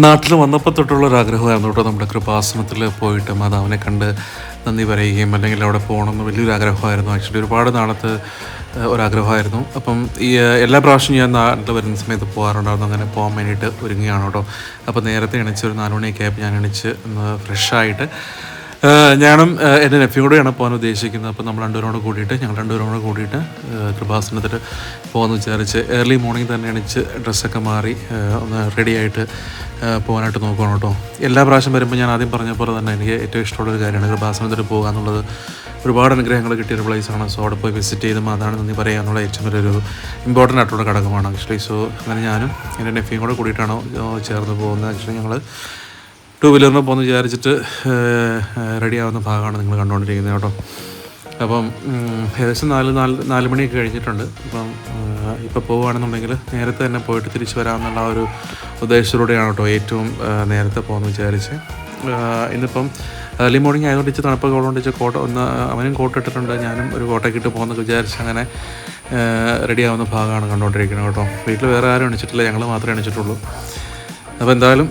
നാട്ടിൽ വന്നപ്പോൾ തൊട്ടുള്ളൊരാഗ്രഹമായിരുന്നു കേട്ടോ. നമ്മുടെ കൃപാസനത്തിൽ പോയിട്ട് മാതാവിനെ കണ്ട് നന്ദി പറയുകയും അല്ലെങ്കിൽ അവിടെ പോകണമെന്ന് വലിയൊരു ആഗ്രഹമായിരുന്നു. ആക്ച്വലി ഒരുപാട് നാളത്തെ ഒരാഗ്രഹമായിരുന്നു. അപ്പം ഈ എല്ലാ പ്രാവശ്യവും ഞാൻ നാട്ടിൽ വരുന്ന സമയത്ത് പോകാറുണ്ടായിരുന്നു. അങ്ങനെ പോകാൻ വേണ്ടിയിട്ട് ഒരുങ്ങുകയാണ് കേട്ടോ. അപ്പോൾ നേരത്തെ എണീച്ച് ഒരു 4 മണിയൊക്കെ ആയപ്പോൾ ഞാൻ എണീച്ച് ഒന്ന് ഫ്രഷായിട്ട് ഞാനും എൻ്റെ നെഫ്യൂ കൂടെയാണ് പോകാൻ ഉദ്ദേശിക്കുന്നത്. അപ്പോൾ ഞങ്ങൾ രണ്ടുപേരും കൂടെ കൂടിയിട്ട് കൃപാസനത്തിൽ പോകാമെന്ന് വിചാരിച്ച് ഏർലി മോർണിംഗ് തന്നെ എണീച്ച് ഡ്രസ്സൊക്കെ മാറി ഒന്ന് റെഡിയായിട്ട് പോകാനായിട്ട് നോക്കണം കേട്ടോ. എല്ലാ പ്രാവശ്യം വരുമ്പോൾ ഞാൻ ആദ്യം പറഞ്ഞ പോലെ തന്നെ എനിക്ക് ഏറ്റവും ഇഷ്ടമുള്ളൊരു കാര്യമാണ് കൃപാസനത്തിൽ പോകുക എന്നുള്ളത്. ഒരുപാട് അനുഗ്രഹങ്ങൾ കിട്ടിയൊരു പ്ലേസാണ്. സോ അവിടെ പോയി വിസിറ്റ് ചെയ്ത് അതാണ് നന്ദി പറയുക എന്നുള്ള ഏറ്റവും വലിയൊരു ഇമ്പോർട്ടൻ്റ് ആയിട്ടുള്ള ഘടകമാണ് ആക്ച്വലി. സോ അങ്ങനെ ഞാനും എൻ്റെ നെഫ്യൂ കൂടെ കൂടിയിട്ടാണ് ചേർന്ന് പോകുന്നത്. ആക്ച്വലി ഞങ്ങൾ 2 വീലറിന് പോകുന്ന വിചാരിച്ചിട്ട് റെഡിയാവുന്ന ഭാഗമാണ് നിങ്ങൾ കണ്ടുകൊണ്ടിരിക്കുന്നത് കേട്ടോ. അപ്പം ഏകദേശം 4 മണിയൊക്കെ കഴിഞ്ഞിട്ടുണ്ട്. ഇപ്പോൾ പോവുകയാണെന്നുണ്ടെങ്കിൽ നേരത്തെ തന്നെ പോയിട്ട് തിരിച്ച് വരാമെന്നുള്ള ആ ഒരു ഉദ്ദേശത്തിലൂടെയാണ് കേട്ടോ ഏറ്റവും നേരത്തെ പോകുമെന്ന് വിചാരിച്ച്. ഇന്നിപ്പം ഏർലി മോർണിംഗ് ആയതുകൊണ്ട് ഇച്ചിരി തണുപ്പൊക്കെ ഉള്ളതുകൊണ്ട് കോട്ട അവനും കോട്ട് ഇട്ടിട്ടുണ്ട്, ഞാനും ഒരു കോട്ടയൊക്കെ ഇട്ട് പോകുന്നൊക്കെ വിചാരിച്ച് അങ്ങനെ റെഡിയാവുന്ന ഭാഗമാണ് കണ്ടുകൊണ്ടിരിക്കുന്നത് കേട്ടോ. വീട്ടിൽ വേറെ ആരും എണിച്ചിട്ടില്ല, ഞങ്ങൾ മാത്രമേ എണിച്ചിട്ടുള്ളൂ. അപ്പോൾ എന്തായാലും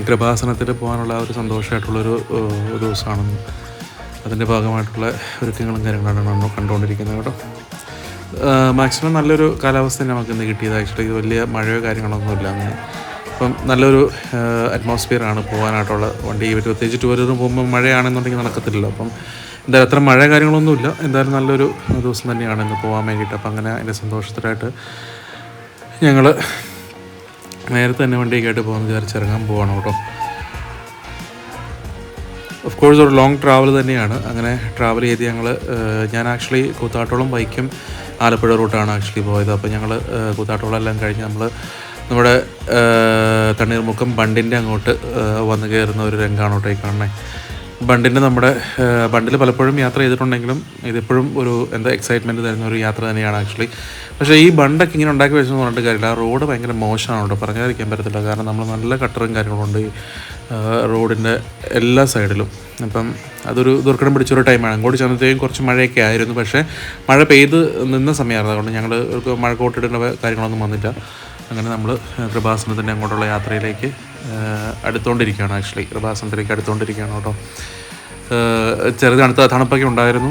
കൃപാസനത്തിൽ പോകാനുള്ള ഒരു സന്തോഷമായിട്ടുള്ളൊരു ദിവസമാണെന്ന് അതിൻ്റെ ഭാഗമായിട്ടുള്ള ഒരുക്കങ്ങളും കാര്യങ്ങളാണ് നമ്മൾ കണ്ടുകൊണ്ടിരിക്കുന്നത് കേട്ടോ. മാക്സിമം നല്ലൊരു കാലാവസ്ഥ നമുക്ക് ഇന്ന് കിട്ടിയത്. ആക്ച്വലി വലിയ മഴയോ കാര്യങ്ങളൊന്നുമില്ല അങ്ങനെ. അപ്പം നല്ലൊരു അറ്റ്മോസ്ഫിയറാണ് പോകാനായിട്ടുള്ള വണ്ടി. പ്രത്യേകിച്ച് 2 വീലറിന് പോകുമ്പോൾ മഴയാണെന്നുണ്ടെങ്കിൽ നടക്കത്തില്ലല്ലോ. അപ്പം എന്തായാലും അത്ര മഴ കാര്യങ്ങളൊന്നുമില്ല. എന്തായാലും നല്ലൊരു ദിവസം തന്നെയാണ് ഇന്ന് പോകാൻ വേണ്ടിയിട്ട്. അപ്പം അങ്ങനെ അതിൻ്റെ സന്തോഷത്തിലായിട്ട് ഞങ്ങൾ നേരത്തെ തന്നെ വണ്ടിയൊക്കെ ആയിട്ട് പോകുന്ന വിചാരിച്ചിറങ്ങാൻ പോവാണ് കേട്ടോ. ഓഫ് കോഴ്സ് ഒരു ലോങ് ട്രാവൽ തന്നെയാണ്. അങ്ങനെ ട്രാവൽ ചെയ്ത് ഞാൻ ആക്ച്വലി കൂത്താട്ടോളം ബൈക്കും ആലപ്പുഴ റൂട്ടാണ് ആക്ച്വലി പോയത്. അപ്പോൾ ഞങ്ങൾ കൂത്താട്ടോളം എല്ലാം കഴിഞ്ഞ് നമ്മുടെ തണ്ണീർമുക്കം ബണ്ടിൻ്റെ അങ്ങോട്ട് വന്ന് കയറുന്ന ഒരു രംഗമാണ് കേട്ടോ ഈ കാണണേ. ബണ്ടിൽ പലപ്പോഴും യാത്ര ചെയ്തിട്ടുണ്ടെങ്കിലും ഇതിപ്പോഴും ഒരു എക്സൈറ്റ്മെൻറ്റ് തരുന്ന ഒരു യാത്ര തന്നെയാണ് ആക്ച്വലി. പക്ഷേ ഈ ബണ്ടൊക്കെ ഇങ്ങനെ ഉണ്ടാക്കി വെച്ചെന്ന് പറഞ്ഞിട്ട് കാര്യമില്ല. ആ റോഡ് ഭയങ്കര മോശമാണ് കേട്ടോ, പറഞ്ഞാതിരിക്കാൻ പറ്റത്തില്ല. കാരണം നമ്മൾ നല്ല കട്ടറും കാര്യങ്ങളുണ്ട് ഈ റോഡിൻ്റെ എല്ലാ സൈഡിലും. അപ്പം അതൊരു ദുർഘടം പിടിച്ചൊരു ടൈമാണ്. അങ്ങോട്ട് ചെന്നത്തേക്കും കുറച്ച് മഴയൊക്കെ ആയിരുന്നു. പക്ഷേ മഴ പെയ്ത് നിന്ന സമയമായിരുന്നു. അതുകൊണ്ട് ഞങ്ങൾ മഴ കോട്ടിടേണ്ട കാര്യങ്ങളൊന്നും വന്നില്ല. അങ്ങനെ നമ്മൾ കൃപാസനത്തിൻ്റെ അങ്ങോട്ടുള്ള യാത്രയിലേക്ക് അടുത്തുകൊണ്ടിരിക്കുകയാണ്. ആക്ച്വലി കൃപാസനത്തിലേക്ക് അടുത്തുകൊണ്ടിരിക്കുകയാണ് കേട്ടോ. തണുപ്പൊക്കെ ഉണ്ടായിരുന്നു.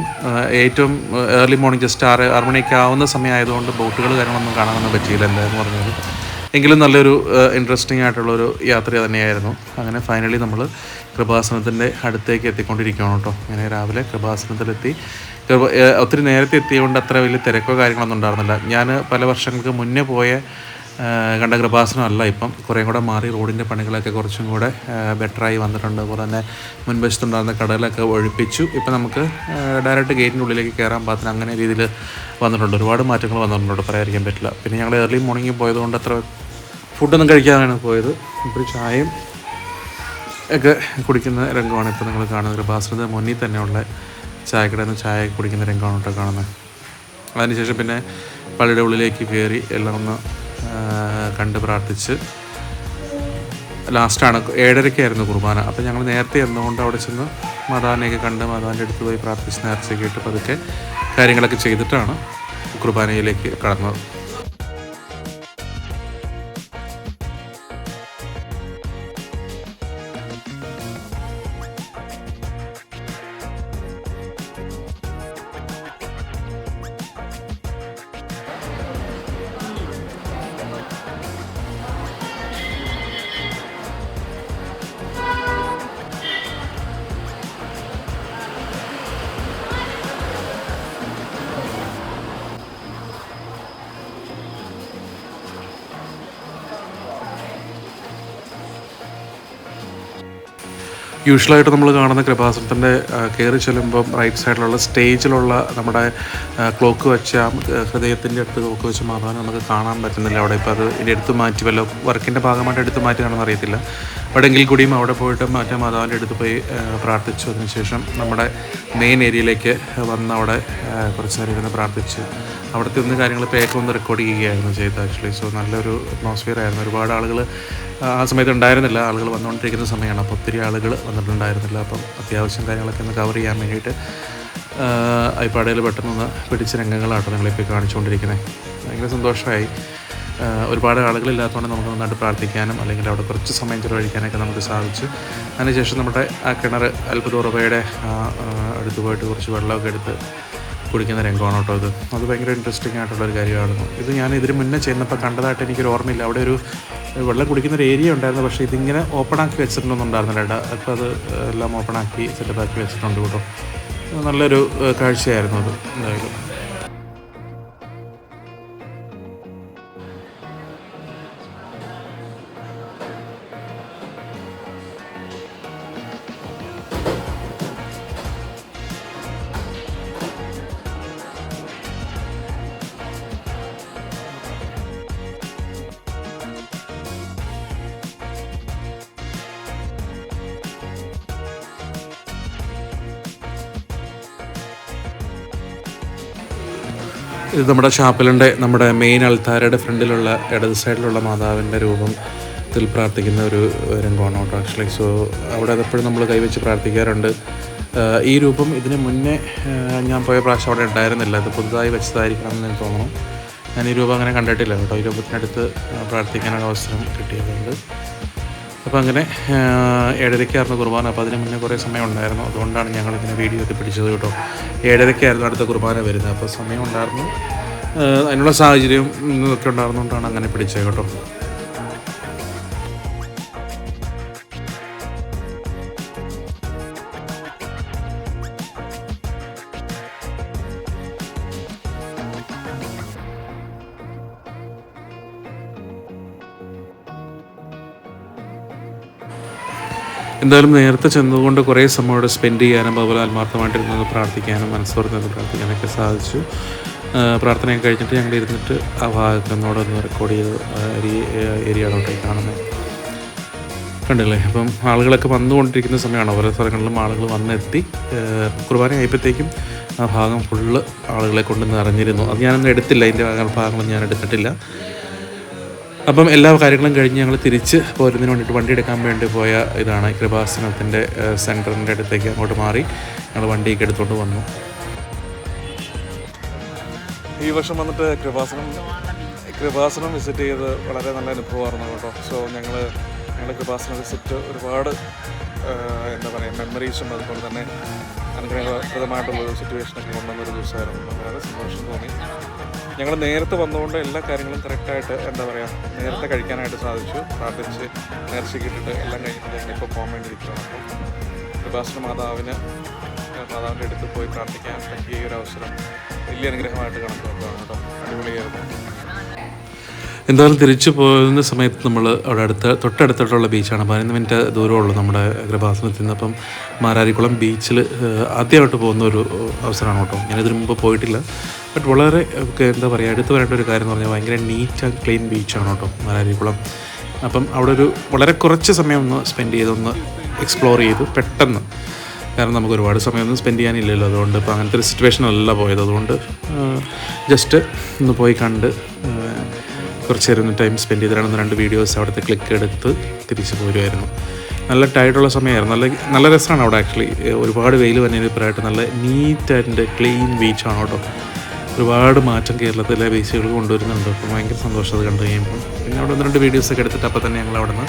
ഏറ്റവും ഏർലി മോർണിംഗ് ജസ്റ്റ് 6 മണിയൊക്കെ ആവുന്ന സമയമായതുകൊണ്ട് ബോട്ടുകൾ കാര്യങ്ങളൊന്നും കാണാനൊന്നും പറ്റിയില്ല എന്താണെന്ന് പറഞ്ഞത്. എങ്കിലും നല്ലൊരു ഇൻട്രസ്റ്റിംഗ് ആയിട്ടുള്ളൊരു യാത്ര തന്നെയായിരുന്നു. അങ്ങനെ ഫൈനലി നമ്മൾ കൃപാസനത്തിൻ്റെ അടുത്തേക്ക് എത്തിക്കൊണ്ടിരിക്കുകയാണ് കേട്ടോ. അങ്ങനെ രാവിലെ കൃപാസനത്തിലെത്തി. ഒത്തിരി നേരത്തെ എത്തിയതുകൊണ്ട് അത്ര വലിയ തിരക്കോ കാര്യങ്ങളൊന്നും ഉണ്ടായിരുന്നില്ല. ഞാൻ പല വർഷങ്ങൾക്ക് മുന്നേ കണ്ട കൃപാസനമല്ല ഇപ്പം. കുറേ കൂടെ മാറി റോഡിൻ്റെ പണികളൊക്കെ കുറച്ചും കൂടെ ബെറ്ററായി വന്നിട്ടുണ്ട്. അതുപോലെ തന്നെ മുൻവശത്തുണ്ടായിരുന്ന കടകളൊക്കെ ഒഴിപ്പിച്ചു. ഇപ്പം നമുക്ക് ഡയറക്റ്റ് ഗേറ്റിൻ്റെ ഉള്ളിലേക്ക് കയറാൻ പാകത്തിന് അങ്ങനെ രീതിയിൽ വന്നിട്ടുണ്ട്. ഒരുപാട് മാറ്റങ്ങൾ വന്നിട്ടുണ്ട്, പറയാതിരിക്കാൻ പറ്റില്ല. പിന്നെ ഞങ്ങൾ ഏർലി മോർണിംഗ് പോയതുകൊണ്ട് അത്ര ഫുഡൊന്നും കഴിക്കാനാണ് പോയത്. ഇപ്പോൾ ചായയും ഒക്കെ കുടിക്കുന്ന രംഗമാണ് ഇപ്പോൾ നിങ്ങൾ കാണുന്നത്. കൃപാസനത്തിന് മുന്നിൽ തന്നെയുള്ള ചായക്കടയിൽ നിന്ന് ചായ കുടിക്കുന്ന രംഗമാണ് കേട്ടോ കാണുന്നത്. അതിനുശേഷം പിന്നെ പള്ളിയുടെ ഉള്ളിലേക്ക് കയറി എല്ലാം ഒന്ന് കണ്ട് പ്രാർത്ഥിച്ച് ലാസ്റ്റാണ് 7:30 കുർബാന. അപ്പോൾ ഞങ്ങൾ നേരത്തെ എന്നുകൊണ്ട് അവിടെ ചെന്ന് മാതാവിനെയൊക്കെ കണ്ട് മാതാവിൻ്റെ അടുത്ത് പോയി പ്രാർത്ഥിച്ച് നേർച്ചയൊക്കെ ഇട്ട് പതുക്കെ കാര്യങ്ങളൊക്കെ ചെയ്തിട്ടാണ് കുർബാനയിലേക്ക് കടന്നത്. യൂഷ്വലായിട്ട് നമ്മൾ കാണുന്ന കൃപാസനത്തിൻ്റെ കയറി ചെല്ലുമ്പം റൈറ്റ് സൈഡിലുള്ള സ്റ്റേജിലുള്ള നമ്മുടെ ക്ലോക്ക് വെച്ച ഹൃദയത്തിൻ്റെ അടുത്ത് ക്ലോക്ക് വെച്ച മാതാവിനെ നമുക്ക് കാണാൻ പറ്റുന്നില്ല അവിടെ. ഇപ്പോൾ അത് ഇനി എടുത്ത് മാറ്റി വല്ല വർക്കിൻ്റെ ഭാഗമായിട്ട് എടുത്ത് മാറ്റുകയാണെന്ന് അറിയത്തില്ല. എവിടെയെങ്കിൽ കൂടിയും അവിടെ പോയിട്ട് മറ്റേ മാതാവിൻ്റെ അടുത്ത് പോയി പ്രാർത്ഥിച്ചു. അതിനുശേഷം നമ്മുടെ മെയിൻ ഏരിയയിലേക്ക് വന്ന് അവിടെ കുറച്ച് നേരം ഇരുന്ന് പ്രാർത്ഥിച്ച് അവിടുത്തെ ഒന്ന് കാര്യങ്ങൾ പേക്ക് ഒന്ന് റെക്കോർഡ് ചെയ്യുകയായിരുന്നു ചെയ്തത് ആക്ച്വലി. സോ നല്ലൊരു അറ്റ്മോസ്ഫിയർ ആയിരുന്നു. ഒരുപാട് ആളുകൾ ആ സമയത്ത് ഉണ്ടായിരുന്നില്ല. ആളുകൾ വന്നുകൊണ്ടിരിക്കുന്ന സമയമാണ്. അപ്പോൾ ഒത്തിരി ആളുകൾ വന്നിട്ടുണ്ടായിരുന്നില്ല. അപ്പം അത്യാവശ്യം കാര്യങ്ങളൊക്കെ ഒന്ന് കവർ ചെയ്യാൻ വേണ്ടിയിട്ട് ഐപാഡിൽ പെട്ടെന്ന് പിടിച്ച രംഗങ്ങളാട്ടോ നിങ്ങളിപ്പോൾ കാണിച്ചുകൊണ്ടിരിക്കുന്നത്. ഭയങ്കര സന്തോഷമായി. ഒരുപാട് ആളുകളില്ലാത്തതുകൊണ്ട് നമുക്ക് നന്നായിട്ട് പ്രാർത്ഥിക്കാനും അല്ലെങ്കിൽ അവിടെ കുറച്ച് സമയം ചിലവഴിക്കാനൊക്കെ നമുക്ക് സാധിച്ചു. അതിനുശേഷം നമ്മുടെ ആ കിണർ അത്ഭുത ഉറവയുടെ അടുത്ത് പോയിട്ട് കുറച്ച് വെള്ളമൊക്കെ എടുത്ത് കുടിക്കുന്ന രംഗമാണ് കേട്ടോ ഇത്. അത് ഭയങ്കര ഇൻട്രസ്റ്റിംഗ് ആയിട്ടുള്ളൊരു കാര്യമായിരുന്നു. ഇത് ഞാൻ ഇതിന് മുന്നേ ചെന്നപ്പോൾ കണ്ടതായിട്ട് എനിക്കൊരു ഓർമ്മയില്ല. അവിടെ ഒരു വെള്ളം കുടിക്കുന്നൊരു ഏരിയ ഉണ്ടായിരുന്നു, പക്ഷേ ഇതിങ്ങനെ ഓപ്പണാക്കി വെച്ചിട്ടൊന്നും ഉണ്ടായിരുന്നില്ല. അപ്പോൾ അത് എല്ലാം ഓപ്പണാക്കി സെറ്റപ്പാക്കി വെച്ചിട്ടുണ്ട് കേട്ടോ. നല്ലൊരു കാഴ്ചയായിരുന്നു അത് എന്തായാലും. ഇത് നമ്മുടെ ഷാപ്പലിൻ്റെ നമ്മുടെ മെയിൻ അൾത്താരയുടെ ഫ്രണ്ടിലുള്ള ഇടത് സൈഡിലുള്ള മാതാവിൻ്റെ രൂപത്തിൽ പ്രാർത്ഥിക്കുന്ന ഒരു രംഗമാണ് കേട്ടോ ആക്ച്വലി. സോ അവിടെ അതെപ്പോഴും നമ്മൾ കൈവച്ച് പ്രാർത്ഥിക്കാറുണ്ട്. ഈ രൂപം ഇതിന് മുന്നേ ഞാൻ പോയ പ്രാവശ്യം അവിടെ ഉണ്ടായിരുന്നില്ല. അത് പുതുതായി വെച്ചതായിരിക്കണം എന്ന് എനിക്ക് തോന്നുന്നു. ഞാൻ ഈ രൂപം അങ്ങനെ കണ്ടിട്ടില്ല കേട്ടോ. ഈ രൂപത്തിനടുത്ത് പ്രാർത്ഥിക്കാനൊരു അവസരം കിട്ടിയതുണ്ട്. അപ്പോൾ അങ്ങനെ 7:30 കുർബാന. അപ്പോൾ അതിന് മുന്നേ കുറേ സമയം ഉണ്ടായിരുന്നു. അതുകൊണ്ടാണ് ഞങ്ങളിങ്ങനെ വീഡിയോ ഒക്കെ പിടിച്ചത് കേട്ടോ. 7:30 അടുത്ത കുർബാന വരുന്നത്. അപ്പോൾ സമയം ഉണ്ടായിരുന്നു, അതിനുള്ള സാഹചര്യം ഒക്കെ ഉണ്ടായിരുന്നുകൊണ്ടാണ് അങ്ങനെ പിടിച്ചത് കേട്ടോ. എന്തായാലും നേരത്തെ ചെന്നുകൊണ്ട് കുറേ സമയം അവിടെ സ്പെൻഡ് ചെയ്യാനും അതുപോലെ ആത്മാർത്ഥമായിട്ടിരുന്നത് പ്രാർത്ഥിക്കാനും മനസ്സോർന്ന് പ്രാർത്ഥിക്കാനൊക്കെ സാധിച്ചു. പ്രാർത്ഥനയൊക്കെ കഴിഞ്ഞിട്ട് ഞങ്ങൾ ഇരുന്നിട്ട് ആ ഭാഗത്തുനിന്നോടെ ഒന്ന് റെക്കോർഡ് ചെയ്ത് ഏരിയകളോട്ടേക്ക് കാണുന്നത് കണ്ടില്ലേ. അപ്പം ആളുകളൊക്കെ വന്നുകൊണ്ടിരിക്കുന്ന സമയമാണ്. ഓരോ സ്ഥലങ്ങളിലും ആളുകൾ വന്നെത്തി. കുർബാന ആയപ്പോഴത്തേക്കും ആ ഭാഗം ഫുള്ള് ആളുകളെ കൊണ്ട് നിറഞ്ഞിരുന്നു. അത് ഞാനൊന്നും എടുത്തില്ല, അതിൻ്റെ ഭാഗങ്ങളൊന്നും ഞാൻ എടുത്തിട്ടില്ല. അപ്പം എല്ലാ കാര്യങ്ങളും കഴിഞ്ഞ് ഞങ്ങൾ തിരിച്ച് പോരുന്നതിന് വേണ്ടിയിട്ട് വണ്ടി എടുക്കാൻ വേണ്ടി പോയ ഇതാണ് കൃപാസനത്തിൻ്റെ സെൻറ്ററിൻ്റെ അടുത്തേക്ക് അങ്ങോട്ട് മാറി ഞങ്ങൾ വണ്ടിയൊക്കെ എടുത്തുകൊണ്ട് വന്നു. ഈ വർഷം വന്നിട്ട് കൃപാസനം വിസിറ്റ് ചെയ്ത് വളരെ നല്ല അനുഭവമായിരുന്നു കേട്ടോ. സോ ഞങ്ങൾ കൃപാസനം വിസിറ്റ് ഒരുപാട് എന്താ പറയുക മെമ്മറീസും അതുപോലെ തന്നെ അനുഗ്രഹപ്രദമായിട്ടുള്ളൊരു സിറ്റുവേഷനൊക്കെ കൊണ്ടുവന്നൊരു ദിവസമായിരുന്നു. വളരെ സന്തോഷം തോന്നി. ഞങ്ങൾ നേരത്തെ വന്നുകൊണ്ട് എല്ലാ കാര്യങ്ങളും കറക്റ്റായിട്ട് എന്താ പറയുക നേരത്തെ കഴിക്കാനായിട്ട് സാധിച്ചു. പ്രാർത്ഥിച്ച് നേർച്ചയ്ക്ക് ഇട്ടിട്ട് എല്ലാം കഴിഞ്ഞിട്ട് ഞങ്ങളിപ്പോൾ പോകാൻ വേണ്ടിയിരിക്കുകയാണ്. അപ്പോൾ കൃപാസന മാതാവിൻ്റെ അടുത്ത് പോയി പ്രാർത്ഥിക്കാൻ പറ്റിയ ഒരു അവസരം വലിയ അനുഗ്രഹമായിട്ട് കണക്കാക്കുകയാണ് കേട്ടോ. അടിപൊളിയായിരുന്നു. എന്തായാലും തിരിച്ചു പോകുന്ന സമയത്ത് നമ്മൾ അവിടെ തൊട്ടടുത്തിട്ടുള്ള ബീച്ചാണ്. 15 മിനിറ്റ് ദൂരമുള്ളൂ നമ്മുടെ കൃപാസനത്തിൽ നിന്ന്. അപ്പം മാരാരിക്കുളം ബീച്ചിൽ ആദ്യമായിട്ട് പോകുന്ന ഒരു അവസരമാണ് കേട്ടോ. ഞാനിതിന് മുമ്പ് പോയിട്ടില്ല. ബട്ട് വളരെ എന്താ പറയുക എടുത്തു വരേണ്ട ഒരു കാര്യം എന്ന് പറഞ്ഞാൽ ഭയങ്കര നീറ്റ് ആൻഡ് ക്ലീൻ ബീച്ചാണ് കേട്ടോ മാരാരിക്കുളം. അപ്പം അവിടെ ഒരു വളരെ കുറച്ച് സമയം ഒന്ന് സ്പെൻഡ് ചെയ്തൊന്ന് എക്സ്പ്ലോർ ചെയ്തു പെട്ടെന്ന്. കാരണം നമുക്ക് ഒരുപാട് സമയമൊന്നും സ്പെൻഡ് ചെയ്യാനില്ലല്ലോ. അതുകൊണ്ട് ഇപ്പോൾ അങ്ങനത്തെ ഒരു സിറ്റുവേഷനല്ല പോയത്. അതുകൊണ്ട് ജസ്റ്റ് ഒന്ന് പോയി കണ്ട് കുറച്ച് നേരം ടൈം സ്പെൻഡ് ചെയ്തിട്ടാണ് 2 വീഡിയോസ് അവിടുത്തെ ക്ലിക്ക് എടുത്ത് തിരിച്ച് പോരുമായിരുന്നു. നല്ല ടൈറ്റുള്ള സമയമായിരുന്നു. നല്ല രസമാണ് അവിടെ ആക്ച്വലി. ഒരുപാട് വെയിൽ വന്നതിനിപ്പറായിട്ട് നല്ല നീറ്റ് ആൻഡ് ക്ലീൻ ബീച്ചാണ് കേട്ടോ. ഒരുപാട് മാറ്റം കേരളത്തിലെ ബീച്ചുകൾ കൊണ്ടുവരുന്നുണ്ട്. അപ്പോൾ ഭയങ്കര സന്തോഷം അത് കണ്ടു കഴിയുമ്പോൾ. പിന്നെ അവിടെ 2 വീഡിയോസൊക്കെ എടുത്തിട്ട് അപ്പോൾ തന്നെ ഞങ്ങൾ അവിടെ നിന്ന്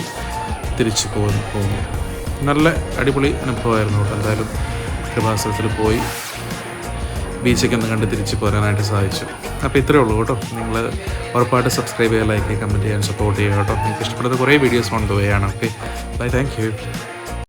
തിരിച്ച് പോകുന്നു. നല്ല അടിപൊളി അനുഭവമായിരുന്നു കേട്ടോ. എന്തായാലും കൃപാസനത്തിൽ പോയി ബീച്ചൊക്കെ ഒന്ന് കണ്ട് തിരിച്ച് പോരാനായിട്ട് സാധിച്ചു. അപ്പോൾ ഇത്രയേ ഉള്ളൂ കേട്ടോ. നിങ്ങൾ ഉറപ്പായിട്ട് സബ്സ്ക്രൈബ് ചെയ്യുക, ലൈക്ക് ചെയ്യുക, കമൻറ്റ് ചെയ്യാൻ സപ്പോർട്ട് ചെയ്യുക കേട്ടോ. നിങ്ങൾക്ക് ഇഷ്ടപ്പെടുന്ന കുറേ വീഡിയോസ് ഓൺ ദ വേ ആണ്. Okay bye, thank you.